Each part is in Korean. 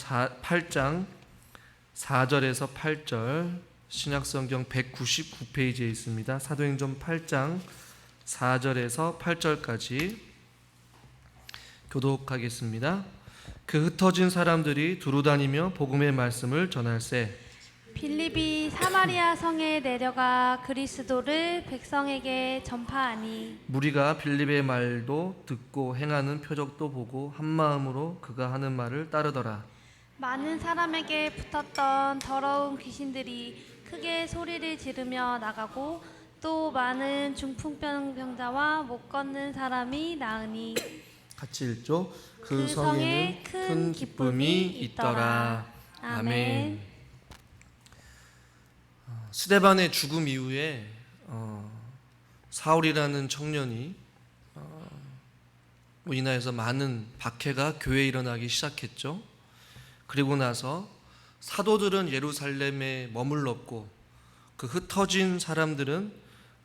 8장 4절에서 8절, 신약성경 199페이지에 있습니다. 사도행전 8장 4절에서 8절까지 교독하겠습니다. 그 흩어진 사람들이 두루다니며 복음의 말씀을 전할세. 빌립이 사마리아 성에 내려가 그리스도를 백성에게 전파하니 무리가 빌립의 말도 듣고 행하는 표적도 보고 한 마음으로 그가 하는 말을 따르더라. 많은 사람에게 붙었던 더러운 귀신들이 크게 소리를 지르며 나가고 또 많은 중풍병 병자와 못 걷는 사람이 나으니 같이 읽죠. 그 성에 큰 기쁨이 있더라. 아멘. 스데반의 죽음 이후에 사울이라는 청년이 인하여서 많은 박해가 교회에 일어나기 시작했죠. 그리고 나서 사도들은 예루살렘에 머물렀고 그 흩어진 사람들은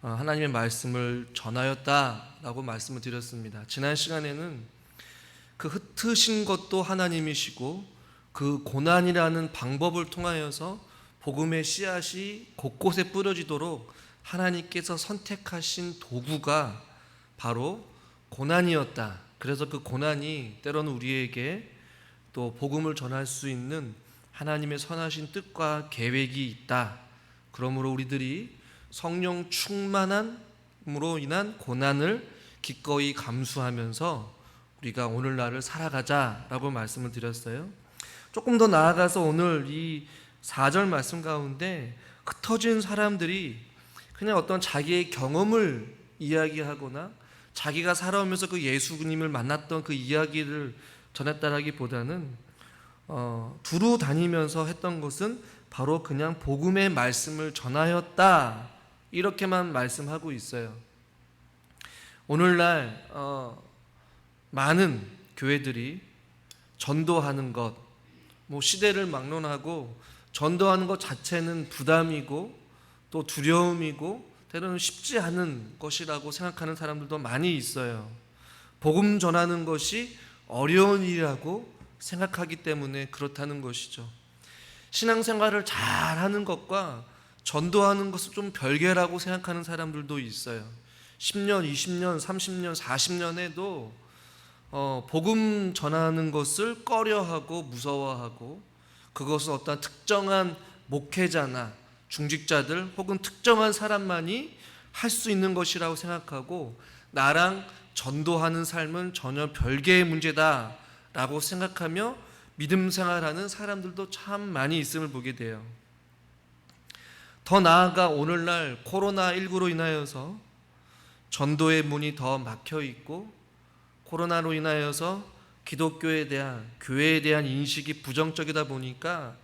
하나님의 말씀을 전하였다라고 말씀을 드렸습니다. 지난 시간에는 그 흩으신 것도 하나님이시고 그 고난이라는 방법을 통하여서 복음의 씨앗이 곳곳에 뿌려지도록 하나님께서 선택하신 도구가 바로 고난이었다. 그래서 그 고난이 때로는 우리에게 또 복음을 전할 수 있는 하나님의 선하신 뜻과 계획이 있다. 그러므로 우리들이 성령 충만함으로 인한 고난을 기꺼이 감수하면서 우리가 오늘날을 살아가자라고 말씀을 드렸어요. 조금 더 나아가서 오늘 이 4절 말씀 가운데 흩어진 사람들이 그냥 어떤 자기의 경험을 이야기하거나 자기가 살아오면서 그 예수님을 만났던 그 이야기를 전했다라기보다는 두루 다니면서 했던 것은 바로 그냥 복음의 말씀을 전하였다, 이렇게만 말씀하고 있어요. 오늘날 많은 교회들이 전도하는 것, 시대를 막론하고 전도하는 것 자체는 부담이고 또 두려움이고 때로는 쉽지 않은 것이라고 생각하는 사람들도 많이 있어요. 복음 전하는 것이 어려운 일이라고 생각하기 때문에 그렇다는 것이죠. 신앙생활을 잘하는 것과 전도하는 것은 좀 별개라고 생각하는 사람들도 있어요. 10년, 20년, 30년, 40년 해도 복음 전하는 것을 꺼려하고 무서워하고 그것은 어떤 특정한 목회자나 중직자들 혹은 특정한 사람만이 할 수 있는 것이라고 생각하고 나랑 전도하는 삶은 전혀 별개의 문제다라고 생각하며 믿음 생활하는 사람들도 참 많이 있음을 보게 돼요. 더 나아가 오늘날 코로나19로 인하여서 전도의 문이 더 막혀 있고 코로나로 인하여서 기독교에 대한, 교회에 대한 인식이 부정적이다 보니까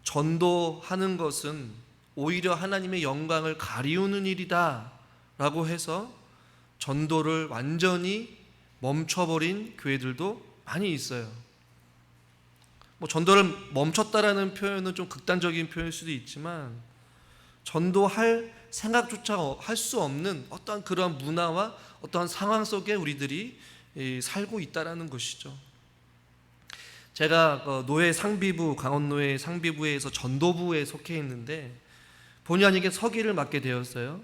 전도하는 것은 오히려 하나님의 영광을 가리우는 일이다 라고 해서 전도를 완전히 멈춰버린 교회들도 많이 있어요. 전도를 멈췄다라는 표현은 좀 극단적인 표현일 수도 있지만 전도할 생각조차 할 수 없는 어떠한 그런 문화와 어떠한 상황 속에 우리들이 살고 있다라는 것이죠. 제가 노회 상비부, 강원노회 상비부에서 전도부에 속해 있는데 본의 아니게 서기를 맡게 되었어요.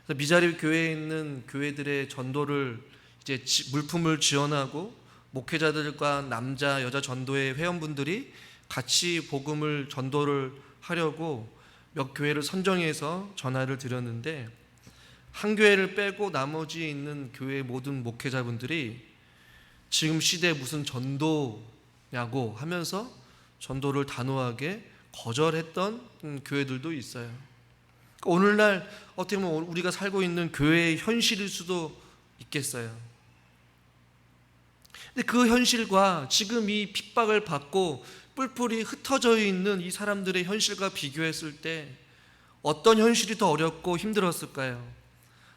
그래서 미자립 교회에 있는 교회들의 전도를 이제 물품을 지원하고 목회자들과 남자, 여자 전도회 회원분들이 같이 복음을 전도를 하려고 몇 교회를 선정해서 전화를 드렸는데 한 교회를 빼고 나머지 있는 교회 모든 목회자분들이 지금 시대에 무슨 전도냐고 하면서 전도를 단호하게 거절했던 교회들도 있어요. 오늘날 어떻게 보면 우리가 살고 있는 교회의 현실일 수도 있겠어요. 근데 그 현실과 지금 이 핍박을 받고 뿔뿔이 흩어져 있는 이 사람들의 현실과 비교했을 때 어떤 현실이 더 어렵고 힘들었을까요?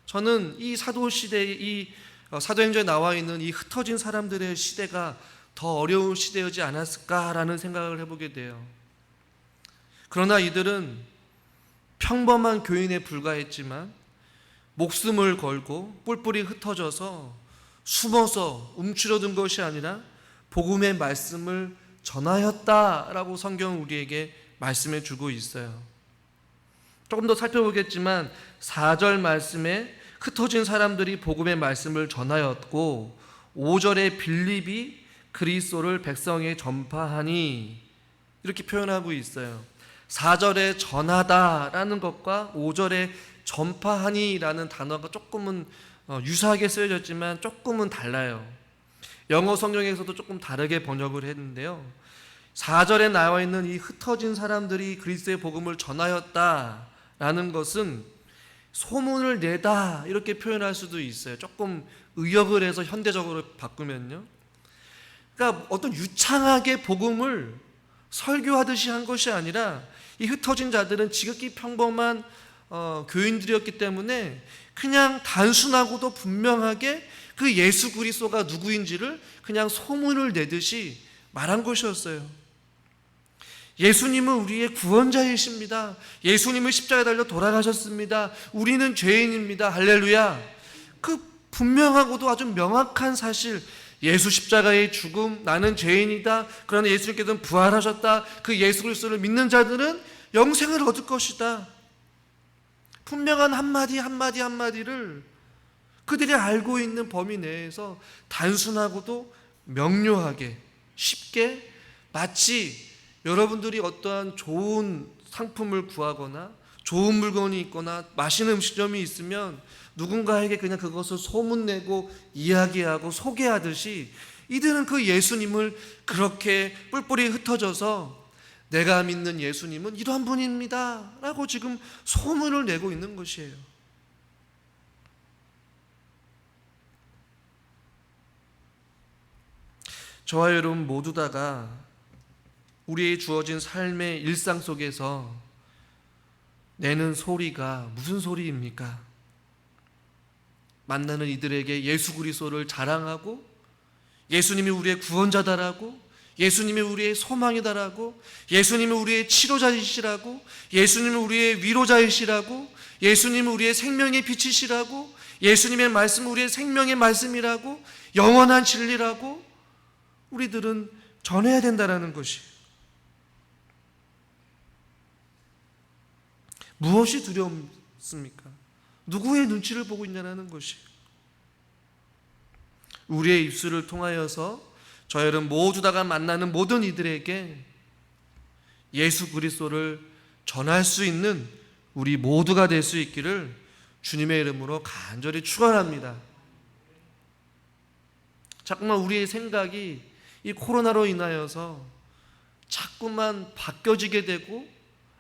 저는 이 사도시대의 이 사도행전에 나와 있는 이 흩어진 사람들의 시대가 더 어려운 시대이지 않았을까라는 생각을 해보게 돼요. 그러나 이들은 평범한 교인에 불과했지만 목숨을 걸고 뿔뿔이 흩어져서 숨어서 움츠러든 것이 아니라 복음의 말씀을 전하였다라고 성경은 우리에게 말씀해 주고 있어요. 조금 더 살펴보겠지만 4절 말씀에 흩어진 사람들이 복음의 말씀을 전하였고 5절에 빌립이 그리스도를 백성에 전파하니 이렇게 표현하고 있어요. 4절에 전하다라는 것과 5절에 전파하니라는 단어가 조금은 유사하게 쓰여졌지만 조금은 달라요. 영어 성경에서도 조금 다르게 번역을 했는데요. 4절에 나와 있는 이 흩어진 사람들이 그리스도의 복음을 전하였다라는 것은 소문을 내다 이렇게 표현할 수도 있어요. 조금 의역을 해서 현대적으로 바꾸면요. 그러니까 어떤 유창하게 복음을 설교하듯이 한 것이 아니라 이 흩어진 자들은 지극히 평범한 교인들이었기 때문에 그냥 단순하고도 분명하게 그 예수 그리스도가 누구인지를 그냥 소문을 내듯이 말한 것이었어요. 예수님은 우리의 구원자이십니다. 예수님은 십자가에 달려 돌아가셨습니다. 우리는 죄인입니다. 할렐루야. 그 분명하고도 아주 명확한 사실, 예수 십자가의 죽음, 나는 죄인이다. 그러나 예수님께서는 부활하셨다. 그 예수 그리스도를 믿는 자들은 영생을 얻을 것이다. 분명한 한마디 한마디를 그들이 알고 있는 범위 내에서 단순하고도 명료하게 쉽게, 마치 여러분들이 어떠한 좋은 상품을 구하거나 좋은 물건이 있거나 맛있는 음식점이 있으면 누군가에게 그냥 그것을 소문내고 이야기하고 소개하듯이 이들은 그 예수님을 그렇게 뿔뿔이 흩어져서 내가 믿는 예수님은 이러한 분입니다 라고 지금 소문을 내고 있는 것이에요. 저와 여러분 모두 다가 우리의 주어진 삶의 일상 속에서 내는 소리가 무슨 소리입니까? 만나는 이들에게 예수 그리스도를 자랑하고 예수님이 우리의 구원자다라고, 예수님이 우리의 소망이다라고, 예수님이 우리의 치료자이시라고, 예수님이 우리의 위로자이시라고, 예수님이 우리의 생명의 빛이시라고, 예수님의 말씀은 우리의 생명의 말씀이라고, 영원한 진리라고 우리들은 전해야 된다라는 것이. 무엇이 두렵습니까? 누구의 눈치를 보고 있냐는 것이. 우리의 입술을 통하여서 저 여러분 모두 다가 만나는 모든 이들에게 예수 그리스도를 전할 수 있는 우리 모두가 될 수 있기를 주님의 이름으로 간절히 축원합니다. 자꾸만 우리의 생각이 이 코로나로 인하여서 자꾸만 바뀌어지게 되고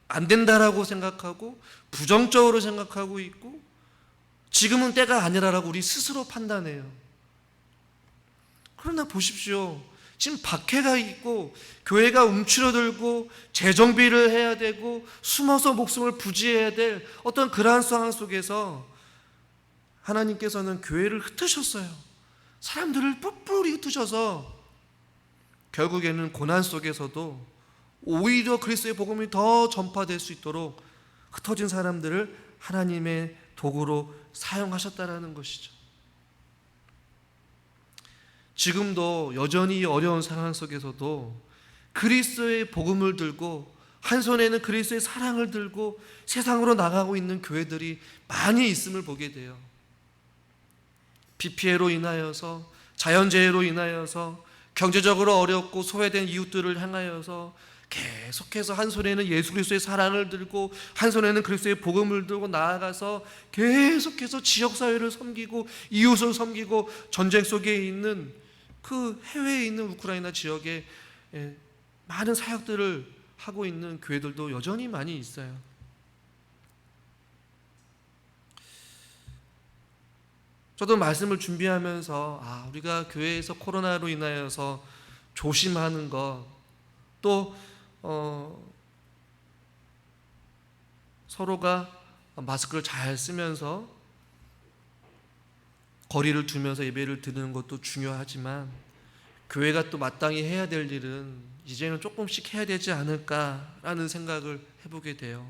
안 된다라고 생각하고 부정적으로 생각하고 있고 지금은 때가 아니라라고 우리 스스로 판단해요. 그러나 보십시오. 지금 박해가 있고 교회가 움츠러들고 재정비를 해야 되고 숨어서 목숨을 부지해야 될 어떤 그러한 상황 속에서 하나님께서는 교회를 흩으셨어요. 사람들을 뿔뿔이 흩으셔서 결국에는 고난 속에서도 오히려 그리스도의 복음이 더 전파될 수 있도록 흩어진 사람들을 하나님의 도구로 사용하셨다라는 것이죠. 지금도 여전히 어려운 상황 속에서도 그리스도의 복음을 들고 한 손에는 그리스도의 사랑을 들고 세상으로 나가고 있는 교회들이 많이 있음을 보게 돼요. 비 피해로 인하여서, 자연재해로 인하여서, 경제적으로 어렵고 소외된 이웃들을 향하여서 계속해서 한 손에는 예수 그리스도의 사랑을 들고 한 손에는 그리스도의 복음을 들고 나아가서 계속해서 지역사회를 섬기고 이웃을 섬기고 전쟁 속에 있는 그 해외에 있는 우크라이나 지역에 많은 사역들을 하고 있는 교회들도 여전히 많이 있어요. 저도 말씀을 준비하면서 우리가 교회에서 코로나로 인하여서 조심하는 것, 또 서로가 마스크를 잘 쓰면서 거리를 두면서 예배를 드리는 것도 중요하지만 교회가 또 마땅히 해야 될 일은 이제는 조금씩 해야 되지 않을까라는 생각을 해보게 돼요.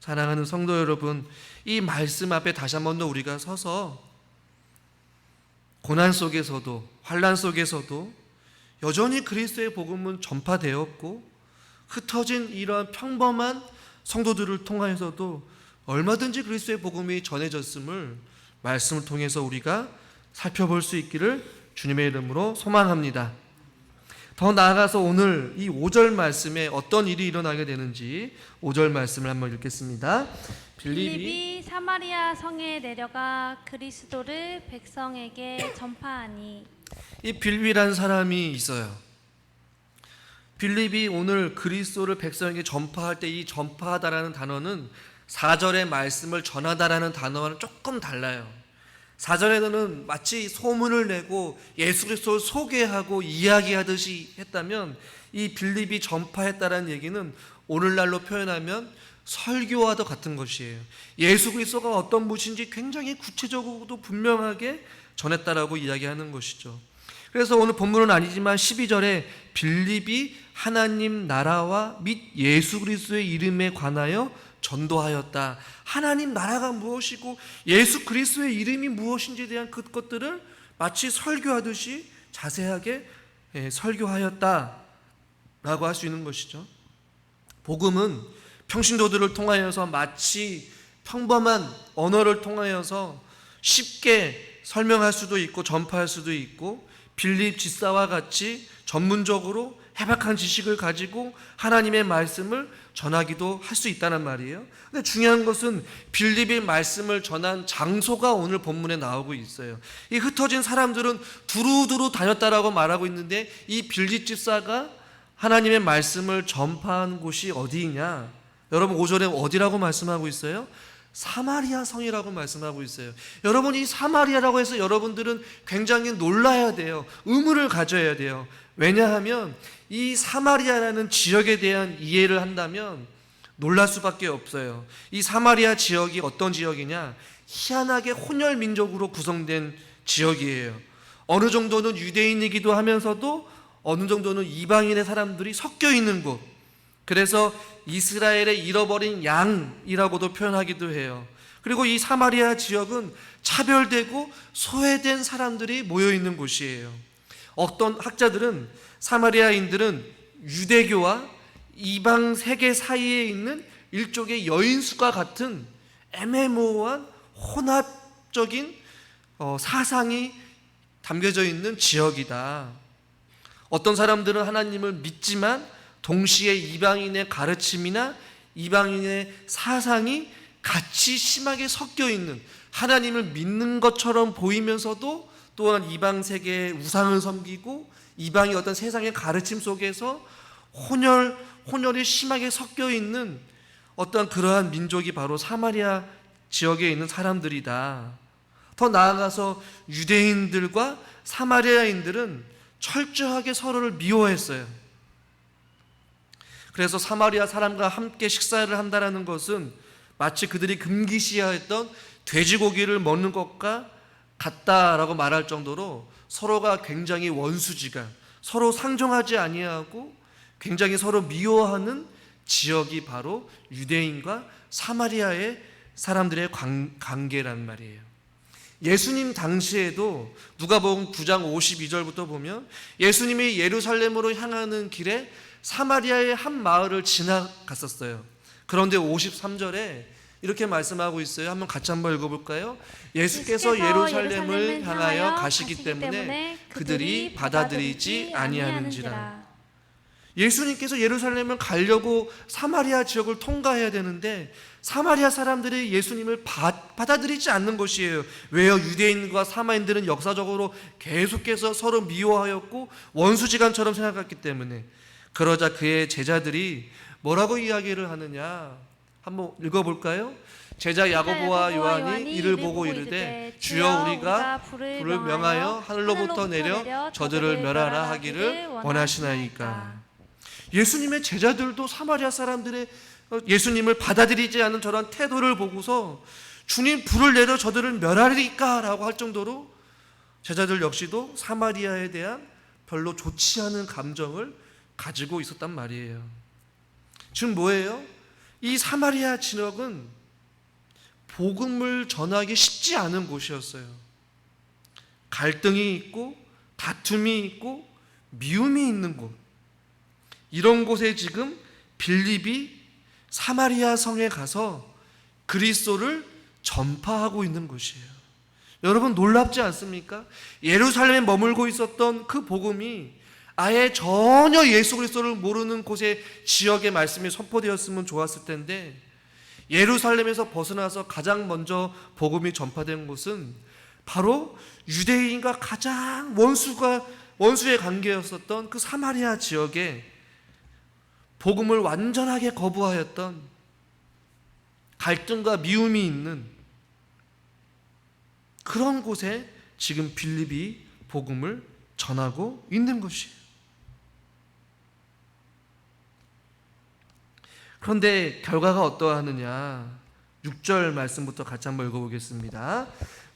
사랑하는 성도 여러분, 이 말씀 앞에 다시 한 번 더 우리가 서서 고난 속에서도 환난 속에서도 여전히 그리스도의 복음은 전파되었고 흩어진 이러한 평범한 성도들을 통하여서도 얼마든지 그리스도의 복음이 전해졌음을 말씀을 통해서 우리가 살펴볼 수 있기를 주님의 이름으로 소망합니다. 더 나아가서 오늘 이 5절 말씀에 어떤 일이 일어나게 되는지 5절 말씀을 한번 읽겠습니다. 빌립이 사마리아 성에 내려가 그리스도를 백성에게 전파하니. 이 빌립이라는 사람이 있어요. 빌립이 오늘 그리스도를 백성에게 전파할 때 이 전파하다라는 단어는 4절의 말씀을 전하다라는 단어와는 조금 달라요. 4절에는 마치 소문을 내고 예수 그리스도를 소개하고 이야기하듯이 했다면 이 빌립이 전파했다라는 얘기는 오늘날로 표현하면 설교와도 같은 것이에요. 예수 그리스도가 어떤 분인지 굉장히 구체적으로도 분명하게 전했다라고 이야기하는 것이죠. 그래서 오늘 본문은 아니지만 12절에 빌립이 하나님 나라와 및 예수 그리스도의 이름에 관하여 전도하였다. 하나님 나라가 무엇이고 예수 그리스도의 이름이 무엇인지에 대한 그것들을 마치 설교하듯이 자세하게 설교하였다라고 할 수 있는 것이죠. 복음은 평신도들을 통하여서 마치 평범한 언어를 통하여서 쉽게 설명할 수도 있고 전파할 수도 있고 빌립 집사와 같이 전문적으로 해박한 지식을 가지고 하나님의 말씀을 전하기도 할 수 있다는 말이에요. 근데 중요한 것은 빌립의 말씀을 전한 장소가 오늘 본문에 나오고 있어요. 이 흩어진 사람들은 두루두루 다녔다라고 말하고 있는데 이 빌립 집사가 하나님의 말씀을 전파한 곳이 어디이냐? 여러분 5절에 어디라고 말씀하고 있어요? 사마리아 성이라고 말씀하고 있어요. 여러분 이 사마리아라고 해서 여러분들은 굉장히 놀라야 돼요. 의문을 가져야 돼요. 왜냐하면 이 사마리아라는 지역에 대한 이해를 한다면 놀랄 수밖에 없어요. 이 사마리아 지역이 어떤 지역이냐? 희한하게 혼혈 민족으로 구성된 지역이에요. 어느 정도는 유대인이기도 하면서도 어느 정도는 이방인의 사람들이 섞여 있는 곳. 그래서 이스라엘의 잃어버린 양이라고도 표현하기도 해요. 그리고 이 사마리아 지역은 차별되고 소외된 사람들이 모여 있는 곳이에요. 어떤 학자들은 사마리아인들은 유대교와 이방 세계 사이에 있는 일종의 여인수가 같은 애매모호한 혼합적인 사상이 담겨져 있는 지역이다. 어떤 사람들은 하나님을 믿지만 동시에 이방인의 가르침이나 이방인의 사상이 같이 심하게 섞여 있는, 하나님을 믿는 것처럼 보이면서도 또한 이방 세계의 우상을 섬기고 이방의 어떤 세상의 가르침 속에서 혼혈이 심하게 섞여 있는 어떤 그러한 민족이 바로 사마리아 지역에 있는 사람들이다. 더 나아가서 유대인들과 사마리아인들은 철저하게 서로를 미워했어요. 그래서 사마리아 사람과 함께 식사를 한다는 것은 마치 그들이 금기시하였던 돼지고기를 먹는 것과 같다라고 말할 정도로 서로가 굉장히 원수지간, 서로 상종하지 아니하고 굉장히 서로 미워하는 지역이 바로 유대인과 사마리아의 사람들의 관계란 말이에요. 예수님 당시에도 누가복음 9장 52절부터 보면 예수님이 예루살렘으로 향하는 길에 사마리아의 한 마을을 지나갔었어요. 그런데 53절에 이렇게 말씀하고 있어요. 같이 한번 읽어볼까요? 예수께서 예루살렘을 향하여 가시기 때문에 그들이 받아들이지 아니하는지라. 예수님께서 예루살렘을 가려고 사마리아 지역을 통과해야 되는데 사마리아 사람들이 예수님을 받아들이지 않는 것이에요. 왜요? 유대인과 사마인들은 역사적으로 계속해서 서로 미워하였고 원수지간처럼 생각했기 때문에. 그러자 그의 제자들이 뭐라고 이야기를 하느냐? 한번 읽어볼까요? 제자 야고보와 요한이 이를 보고 이르되 주여 우리가 불을 명하여 하늘로부터 내려 저들을 멸하라 하기를 원하시나이까. 예수님의 제자들도 사마리아 사람들의 예수님을 받아들이지 않는 저런 태도를 보고서 주님 불을 내려 저들을 멸하리까 라고 할 정도로 제자들 역시도 사마리아에 대한 별로 좋지 않은 감정을 가지고 있었단 말이에요. 지금 뭐예요? 이 사마리아 지역은 복음을 전하기 쉽지 않은 곳이었어요. 갈등이 있고 다툼이 있고 미움이 있는 곳, 이런 곳에 지금 빌립이 사마리아 성에 가서 그리스도를 전파하고 있는 곳이에요. 여러분 놀랍지 않습니까? 예루살렘에 머물고 있었던 그 복음이 아예 전혀 예수 그리스도를 모르는 곳의 지역의 말씀이 선포되었으면 좋았을 텐데, 예루살렘에서 벗어나서 가장 먼저 복음이 전파된 곳은 바로 유대인과 가장 원수의 관계였었던 그 사마리아 지역에 복음을 완전하게 거부하였던, 갈등과 미움이 있는 그런 곳에 지금 빌립이 복음을 전하고 있는 것이에요. 그런데 결과가 어떠하느냐? 6절 말씀부터 같이 한번 읽어보겠습니다.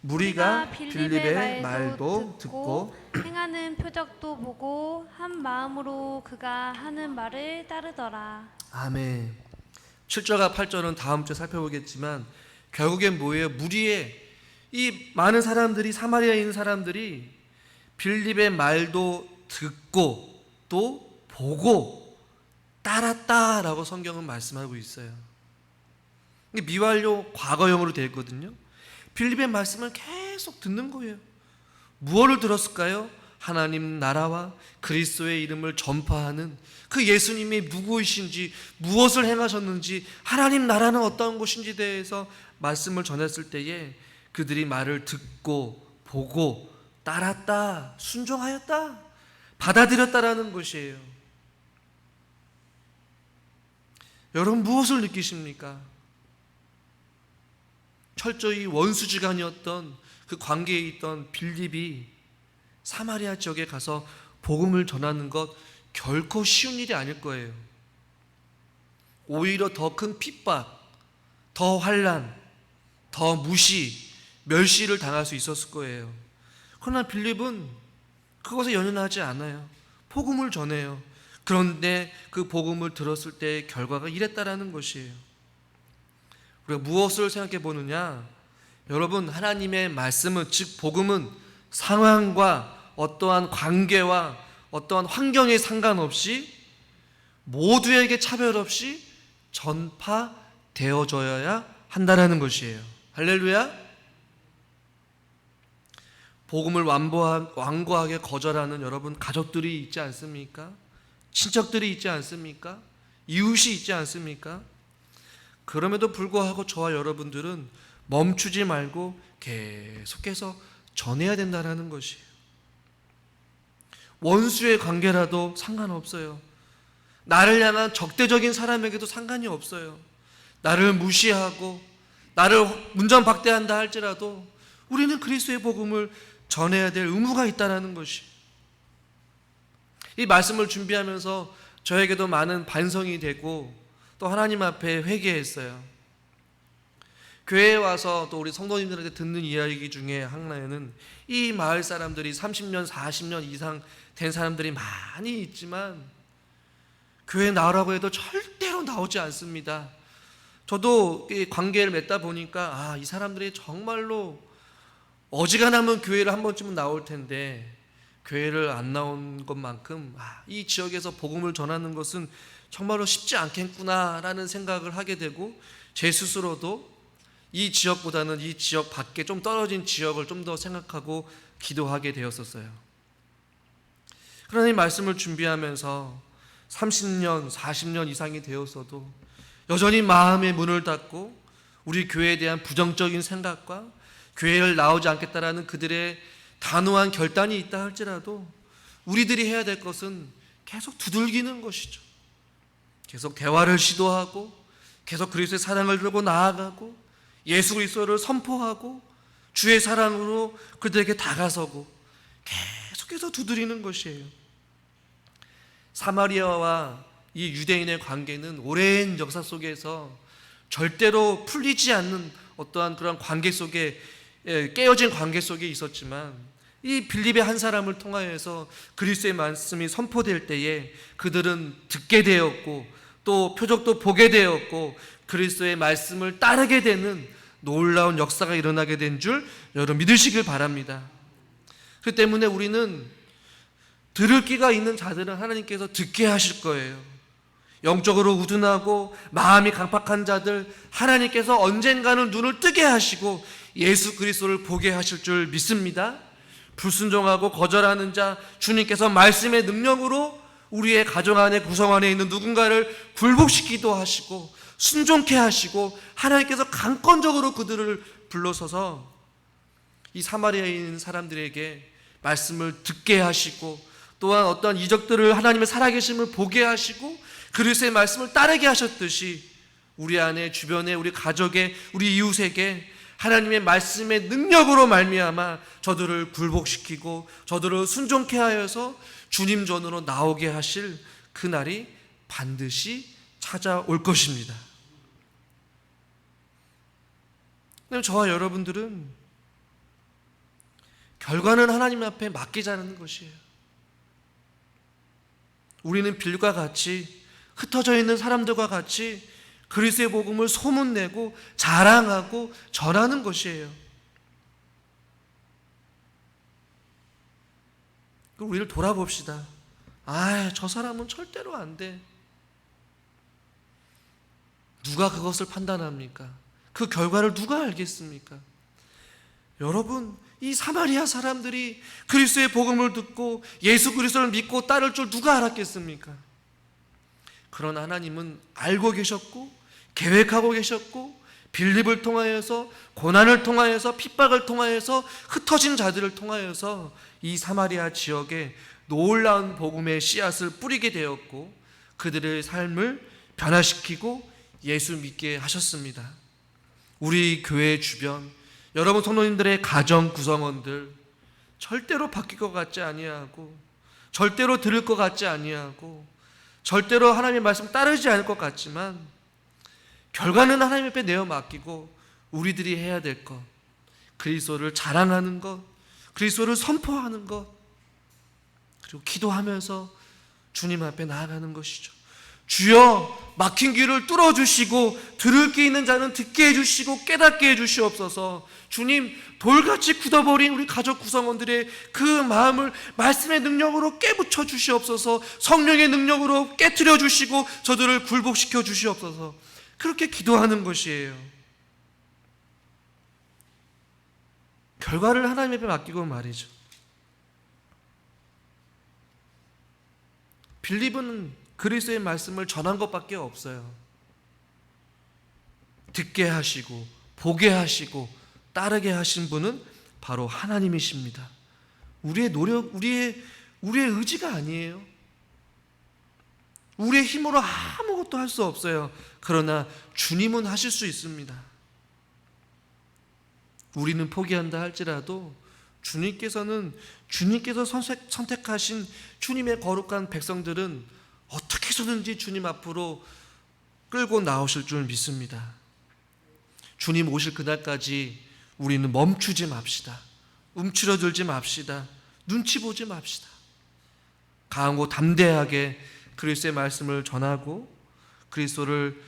무리가 빌립의 말도 듣고 행하는 표적도 보고 한 마음으로 그가 하는 말을 따르더라. 아멘. 7절과 8절은 다음 주에 살펴보겠지만 결국엔 뭐예요? 무리의 이 많은 사람들이, 사마리아에 있는 사람들이 빌립의 말도 듣고 또 보고 따랐다라고 성경은 말씀하고 있어요. 미완료 과거형으로 되어 있거든요. 빌립의 말씀을 계속 듣는 거예요. 무엇을 들었을까요? 하나님 나라와 그리스도의 이름을 전파하는 그 예수님이 누구이신지, 무엇을 행하셨는지, 하나님 나라는 어떤 곳인지 대해서 말씀을 전했을 때에 그들이 말을 듣고 보고 따랐다, 순종하였다, 받아들였다라는 것이에요. 여러분 무엇을 느끼십니까? 철저히 원수지간이었던 그 관계에 있던 빌립이 사마리아 지역에 가서 복음을 전하는 것 결코 쉬운 일이 아닐 거예요. 오히려 더 큰 핍박, 더 환난, 더 무시, 멸시를 당할 수 있었을 거예요. 그러나 빌립은 그것에 연연하지 않아요. 복음을 전해요. 그런데 그 복음을 들었을 때의 결과가 이랬다라는 것이에요. 우리가 무엇을 생각해 보느냐? 여러분, 하나님의 말씀은, 즉 복음은 상황과 어떠한 관계와 어떠한 환경에 상관없이 모두에게 차별 없이 전파되어져야 한다라는 것이에요. 할렐루야. 복음을 완고하게 거절하는 여러분 가족들이 있지 않습니까? 친척들이 있지 않습니까? 이웃이 있지 않습니까? 그럼에도 불구하고 저와 여러분들은 멈추지 말고 계속해서 전해야 된다는 것이에요. 원수의 관계라도 상관없어요. 나를 향한 적대적인 사람에게도 상관이 없어요. 나를 무시하고 나를 문전박대한다 할지라도 우리는 그리스도의 복음을 전해야 될 의무가 있다는 것이. 이 말씀을 준비하면서 저에게도 많은 반성이 되고 또 하나님 앞에 회개했어요. 교회에 와서 또 우리 성도님들한테 듣는 이야기 중에 하나에는 이 마을 사람들이 30년, 40년 이상 된 사람들이 많이 있지만 교회에 나오라고 해도 절대로 나오지 않습니다. 저도 이 관계를 맺다 보니까 이 사람들이 정말로 어지간하면 교회를 한 번쯤은 나올 텐데 교회를 안 나온 것만큼 이 지역에서 복음을 전하는 것은 정말로 쉽지 않겠구나라는 생각을 하게 되고, 제 스스로도 이 지역보다는 이 지역 밖에 좀 떨어진 지역을 좀 더 생각하고 기도하게 되었었어요. 그러나 이 말씀을 준비하면서 30년, 40년 이상이 되었어도 여전히 마음의 문을 닫고 우리 교회에 대한 부정적인 생각과 교회를 나오지 않겠다라는 그들의 단호한 결단이 있다 할지라도 우리들이 해야 될 것은 계속 두들기는 것이죠. 계속 대화를 시도하고 계속 그리스도의 사랑을 들고 나아가고 예수 그리스도를 선포하고 주의 사랑으로 그들에게 다가서고 계속해서 두드리는 것이에요. 사마리아와 이 유대인의 관계는 오랜 역사 속에서 절대로 풀리지 않는 어떠한 그런 관계 속에, 깨어진 관계 속에 있었지만 이 빌립의 한 사람을 통하여서 그리스도의 말씀이 선포될 때에 그들은 듣게 되었고 또 표적도 보게 되었고 그리스도의 말씀을 따르게 되는 놀라운 역사가 일어나게 된 줄 여러분 믿으시길 바랍니다. 그 때문에 우리는 들을 귀가 있는 자들은 하나님께서 듣게 하실 거예요. 영적으로 우둔하고 마음이 강팍한 자들, 하나님께서 언젠가는 눈을 뜨게 하시고 예수 그리스도를 보게 하실 줄 믿습니다. 불순종하고 거절하는 자, 주님께서 말씀의 능력으로 우리의 가정 안에, 구성 안에 있는 누군가를 굴복시키기도 하시고 순종케 하시고, 하나님께서 강권적으로 그들을 불러서서 이 사마리아에 있는 사람들에게 말씀을 듣게 하시고, 또한 어떤 이적들을, 하나님의 살아계심을 보게 하시고 그리스도의 말씀을 따르게 하셨듯이 우리 안에, 주변에, 우리 가족에, 우리 이웃에게 하나님의 말씀의 능력으로 말미암아 저들을 굴복시키고 저들을 순종케 하여서 주님 전으로 나오게 하실 그날이 반드시 찾아올 것입니다. 그럼 저와 여러분들은 결과는 하나님 앞에 맡기자는 것이에요. 우리는 빌과 같이, 흩어져 있는 사람들과 같이 그리스도의 복음을 소문내고 자랑하고 전하는 것이에요. 그럼 우리를 돌아봅시다. 저 사람은 절대로 안 돼. 누가 그것을 판단합니까? 그 결과를 누가 알겠습니까? 여러분, 이 사마리아 사람들이 그리스도의 복음을 듣고 예수 그리스도를 믿고 따를 줄 누가 알았겠습니까? 그러나 하나님은 알고 계셨고 계획하고 계셨고, 빌립을 통하여서, 고난을 통하여서, 핍박을 통하여서, 흩어진 자들을 통하여서 이 사마리아 지역에 놀라운 복음의 씨앗을 뿌리게 되었고 그들의 삶을 변화시키고 예수 믿게 하셨습니다. 우리 교회 주변, 여러분 성도님들의 가정 구성원들 절대로 바뀔 것 같지 아니하고, 절대로 들을 것 같지 아니하고, 절대로 하나님의 말씀 따르지 않을 것 같지만 결과는 하나님 앞에 내어 맡기고 우리들이 해야 될 것, 그리스도를 자랑하는 것, 그리스도를 선포하는 것, 그리고 기도하면서 주님 앞에 나아가는 것이죠. 주여, 막힌 귀를 뚫어주시고 들을 귀 있는 자는 듣게 해주시고 깨닫게 해주시옵소서. 주님, 돌같이 굳어버린 우리 가족 구성원들의 그 마음을 말씀의 능력으로 깨붙여 주시옵소서. 성령의 능력으로 깨트려 주시고 저들을 굴복시켜 주시옵소서. 그렇게 기도하는 것이에요. 결과를 하나님 앞에 맡기고 말이죠. 빌립은 그리스도의 말씀을 전한 것밖에 없어요. 듣게 하시고 보게 하시고 따르게 하신 분은 바로 하나님이십니다. 우리의 노력, 우리의 의지가 아니에요. 우리의 힘으로 아무것도 할 수 없어요. 그러나 주님은 하실 수 있습니다. 우리는 포기한다 할지라도 주님께서 선택하신 주님의 거룩한 백성들은 어떻게 해서든지 주님 앞으로 끌고 나오실 줄 믿습니다. 주님 오실 그날까지 우리는 멈추지 맙시다. 움츠러들지 맙시다. 눈치 보지 맙시다. 강하고 담대하게 그리스도의 말씀을 전하고 그리스도를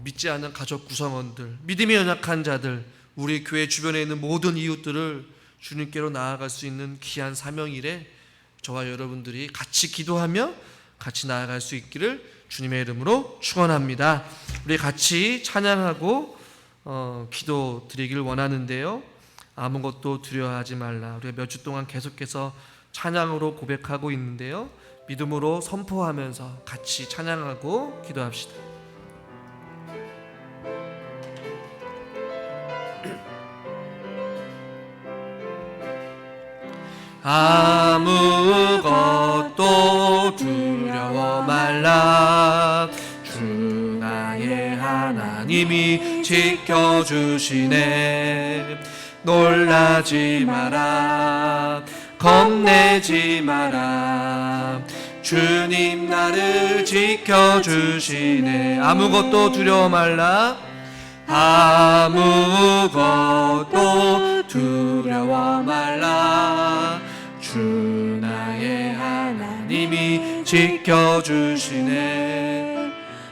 믿지 않는 가족 구성원들, 믿음이 연약한 자들, 우리 교회 주변에 있는 모든 이웃들을 주님께로 나아갈 수 있는 귀한 사명일에 저와 여러분들이 같이 기도하며 같이 나아갈 수 있기를 주님의 이름으로 축원합니다. 우리 같이 찬양하고 기도 드리길 원하는데요. 아무것도 두려워하지 말라. 우리가 몇 주 동안 계속해서 찬양으로 고백하고 있는데요. 믿음으로 선포하면서 같이 찬양하고 기도합시다. 아무것도 두려워 말라. 주 나의 하나님이 지켜주시네. 놀라지 마라. 겁내지 마라. 주님 나를 지켜주시네. 아무것도 두려워 말라. 아무것도 두려워 말라. 주 나의 하나님이 지켜주시네.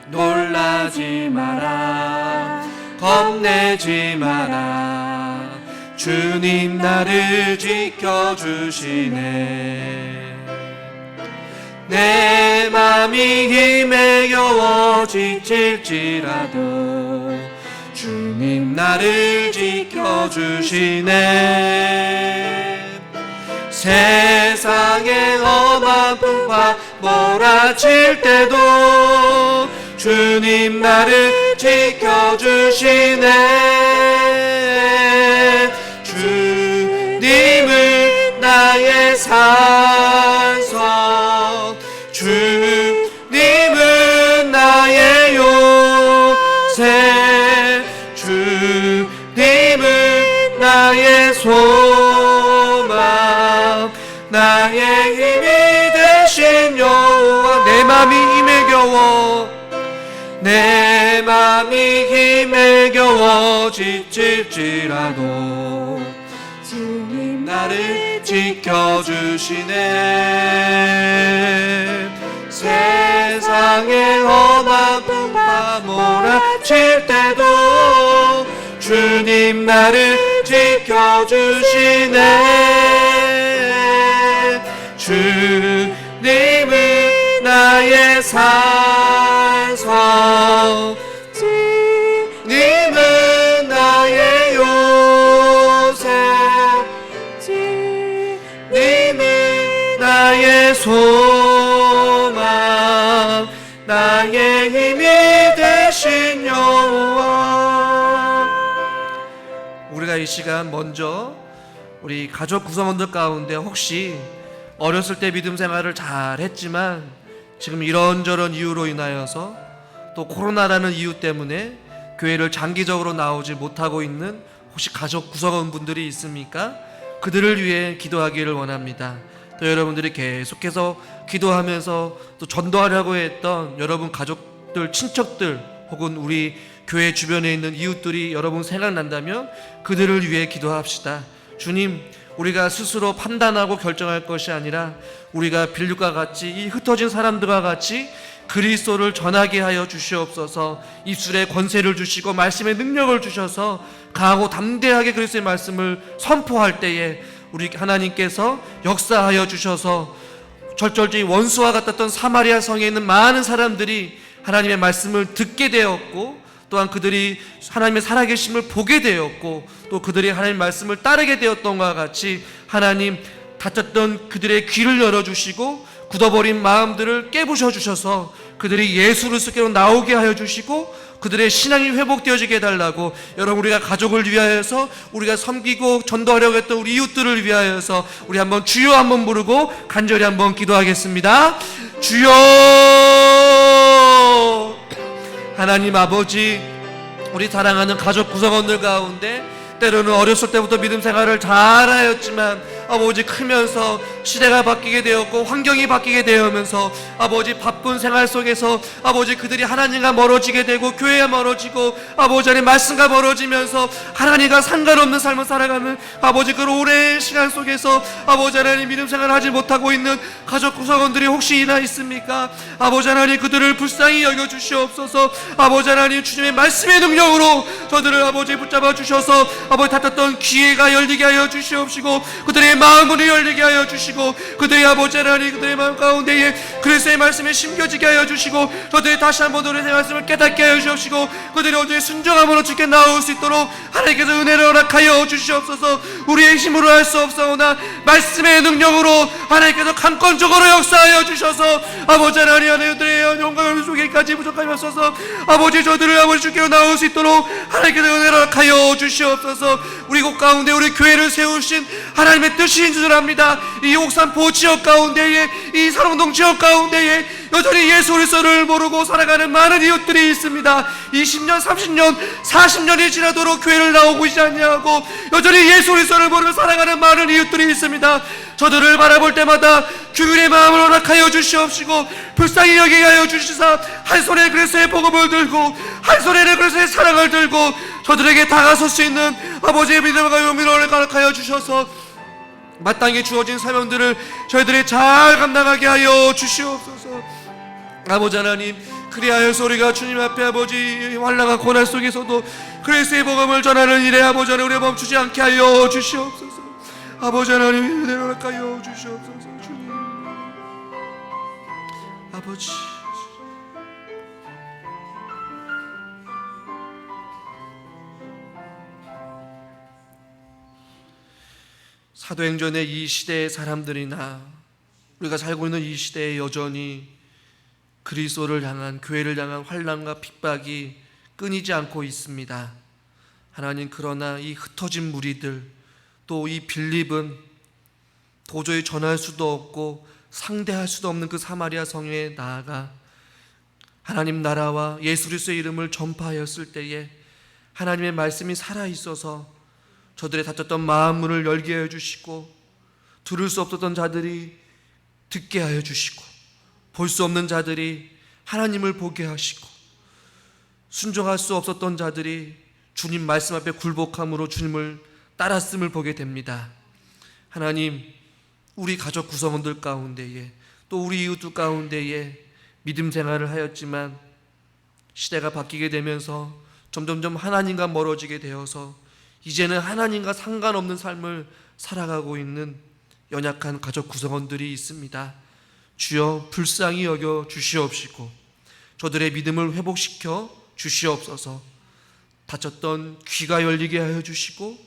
놀라지 마라. 겁내지 마라. 주님 나를 지켜주시네. 내 맘이 힘에 겨워 지칠지라도 주님 나를 지켜주시네. 세상의 험한 풍파 몰아칠 때도 주님 나를 지켜주시네. 주님은 나의 산성, 주님은 나의 요새, 주님은 나의 소망, 나의 힘이 되신 여호와. 내 맘이 힘에 겨워, 내 맘이 힘에 겨워 지칠지라도 주님 나를 지켜주시네. 세상의 험한 풍파 몰아칠 때도 주님 나를 지켜주시네. 주님은 나의 산성, 주님은 나의 요새, 주님은 나의 소망, 나의 힘이 되신 여호와. 우리가 이 시간 먼저 우리 가족 구성원들 가운데 혹시 어렸을 때 믿음 생활을 잘 했지만 지금 이런저런 이유로 인하여서 또 코로나라는 이유 때문에 교회를 장기적으로 나오지 못하고 있는 혹시 가족 구성원분들이 있습니까? 그들을 위해 기도하기를 원합니다. 또 여러분들이 계속해서 기도하면서 또 전도하려고 했던 여러분 가족들, 친척들 혹은 우리 교회 주변에 있는 이웃들이 여러분 생각난다면 그들을 위해 기도합시다. 주님, 우리가 스스로 판단하고 결정할 것이 아니라 우리가 빌립과 같이 이 흩어진 사람들과 같이 그리스도를 전하게 하여 주시옵소서. 입술에 권세를 주시고 말씀의 능력을 주셔서 강하고 담대하게 그리스도의 말씀을 선포할 때에 우리 하나님께서 역사하여 주셔서 절절히 원수와 같았던 사마리아 성에 있는 많은 사람들이 하나님의 말씀을 듣게 되었고, 또한 그들이 하나님의 살아계심을 보게 되었고, 또 그들이 하나님의 말씀을 따르게 되었던 것과 같이 하나님 닫혔던 그들의 귀를 열어주시고 굳어버린 마음들을 깨부셔 주셔서 그들이 예수 그리스도께로 나오게 하여 주시고 그들의 신앙이 회복되어지게 해달라고, 여러분 우리가 가족을 위하여서 우리가 섬기고 전도하려고 했던 우리 이웃들을 위하여서 우리 한번 주여 한번 부르고 간절히 한번 기도하겠습니다. 주여. 하나님 아버지, 우리 사랑하는 가족 구성원들 가운데 때로는 어렸을 때부터 믿음 생활을 잘하였지만 아버지 크면서 시대가 바뀌게 되었고 환경이 바뀌게 되면서 아버지 바쁜 생활 속에서 아버지 그들이 하나님과 멀어지게 되고 교회와 멀어지고 아버지 안에 말씀과 멀어지면서 하나님과 상관없는 삶을 살아가는 아버지 그 오랜 시간 속에서 아버지 하나님 믿음 생활을 하지 못하고 있는 가족 구성원들이 혹시나 있습니까? 아버지 하나님 그들을 불쌍히 여겨주시옵소서. 아버지 하나님 주님의 말씀의 능력으로 저들을 아버지 붙잡아 주셔서 아버지 닫혔던 귀가 열리게 하여 주시옵시고 그들의 마음을 열리게 하여 주시고 그들의 아버지 하나님 그들의 마음 가운데에 그리스도의 말씀에 심겨지게 하여 주시고 저들이 다시 한번 그리스도의 말씀을 깨닫게 하여 주시옵시고 그들이 오늘 순종함으로 주께 나올 수 있도록 하나님께서 은혜를 허락하여 주시옵소서. 우리의 힘으로 할 수 없사오나 말씀의 능력으로 하나님께서 강권적으로 역사하여 주셔서 아버지 하나님 하나님들의 영광을 속에까지 부족함이 없어서 아버지 저들을 아버지 주께로 나올 수 있도록 하나님께서 은혜를 허락하여 주시옵소서. 우리 곳 가운데 우리 교회를 세우신 하나님의 뜻인 줄 압니다. 이 옥산포 지역 가운데에 이 사롱동 지역 가운데에 여전히 예수 그리스도를 모르고 살아가는 많은 이웃들이 있습니다. 20년, 30년, 40년이 지나도록 교회를 나오고 있지 않냐고 여전히 예수 그리스도를 모르고 살아가는 많은 이웃들이 있습니다. 저들을 바라볼 때마다 주님의 마음을 허락하여 주시옵시고 불쌍히 여기게 하여 주시사 한 손에 그리스도의 복음을 들고 한 손에는 그리스도의 사랑을 들고 저들에게 다가설 수 있는 아버지의 믿음과 용기를 허락하여 주셔서 마땅히 주어진 사명들을 저희들이 잘 감당하게 하여 주시옵소서. 아버지 하나님, 그리하여서 우리가 주님 앞에 아버지 환난과 고난 속에서도 그리스도의 복음을 전하는 일에 아버지 하나님 우리가 멈추지 않게 하여 주시옵소서. 아버지 하나님 은혜를 허락하여 주시옵소서. 주님 아버지. 사도행전의 이 시대의 사람들이나 우리가 살고 있는 이 시대에 여전히 그리스도를 향한, 교회를 향한 환난과 핍박이 끊이지 않고 있습니다. 하나님, 그러나 이 흩어진 무리들, 또 이 빌립은 도저히 전할 수도 없고 상대할 수도 없는 그 사마리아 성에 나아가 하나님 나라와 예수 그리스도의 이름을 전파하였을 때에 하나님의 말씀이 살아있어서 저들의 닫혔던 마음문을 열게 하여 주시고, 들을 수 없었던 자들이 듣게 하여 주시고, 볼 수 없는 자들이 하나님을 보게 하시고, 순종할 수 없었던 자들이 주님 말씀 앞에 굴복함으로 주님을 따랐음을 보게 됩니다. 하나님, 우리 가족 구성원들 가운데에, 또 우리 이웃들 가운데에 믿음 생활을 하였지만 시대가 바뀌게 되면서 점점점 하나님과 멀어지게 되어서 이제는 하나님과 상관없는 삶을 살아가고 있는 연약한 가족 구성원들이 있습니다. 주여, 불쌍히 여겨 주시옵시고 저들의 믿음을 회복시켜 주시옵소서. 다쳤던 귀가 열리게 하여 주시고,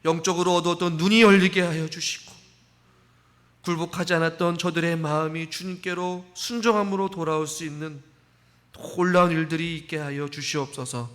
영적으로 어두웠던 눈이 열리게 하여 주시고, 굴복하지 않았던 저들의 마음이 주님께로 순종함으로 돌아올 수 있는 놀라운 일들이 있게 하여 주시옵소서.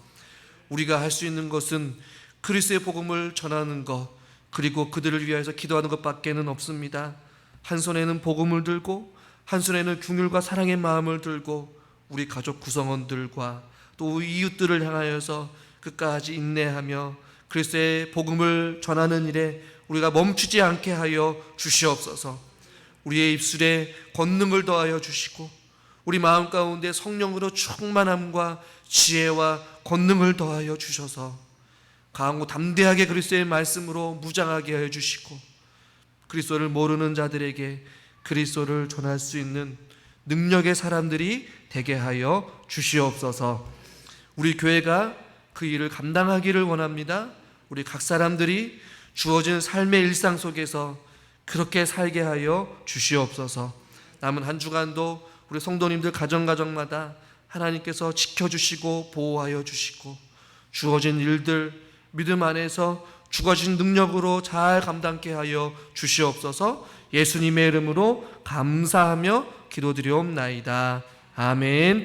우리가 할 수 있는 것은 그리스도의 복음을 전하는 것, 그리고 그들을 위하여서 기도하는 것밖에는 없습니다. 한 손에는 복음을 들고 한 손에는 긍휼과 사랑의 마음을 들고 우리 가족 구성원들과 또 우리 이웃들을 향하여서 끝까지 인내하며 그리스도의 복음을 전하는 일에 우리가 멈추지 않게 하여 주시옵소서. 우리의 입술에 권능을 더하여 주시고 우리 마음 가운데 성령으로 충만함과 지혜와 권능을 더하여 주셔서 강하고 담대하게 그리스도의 말씀으로 무장하게 하여 주시고, 그리스도를 모르는 자들에게 그리스도를 전할 수 있는 능력의 사람들이 되게 하여 주시옵소서. 우리 교회가 그 일을 감당하기를 원합니다. 우리 각 사람들이 주어진 삶의 일상 속에서 그렇게 살게 하여 주시옵소서. 남은 한 주간도 우리 성도님들 가정마다 하나님께서 지켜주시고 보호하여 주시고, 주어진 일들 믿음 안에서 주어진 능력으로 잘 감당케 하여 주시옵소서. 예수님의 이름으로 감사하며 기도드리옵나이다. 아멘.